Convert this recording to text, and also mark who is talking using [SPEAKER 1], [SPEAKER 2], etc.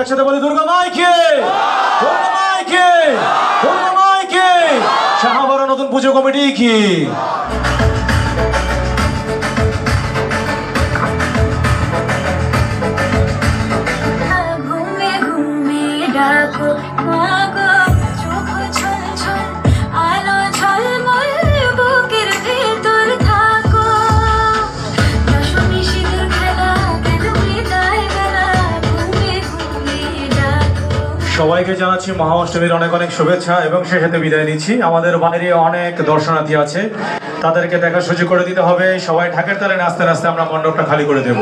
[SPEAKER 1] একসাথে বলি দুর্গা মাইকে, দুর্গা মাইকে, দুর্গা মাইকে। শাহবারা নতুন পুজো কমিটি কি সবাইকে জানাচ্ছি মহা অষ্টমীর অনেক অনেক শুভেচ্ছা এবং সেই সাথে বিদায় নিচ্ছি। আমাদের বাইরে অনেক দর্শনার্থী আছে, তাদেরকে দেখার সুযোগ করে দিতে হবে। সবাই ঢাকের তালে নাচতে নাচতে আমরা মণ্ডপটা খালি করে দেব।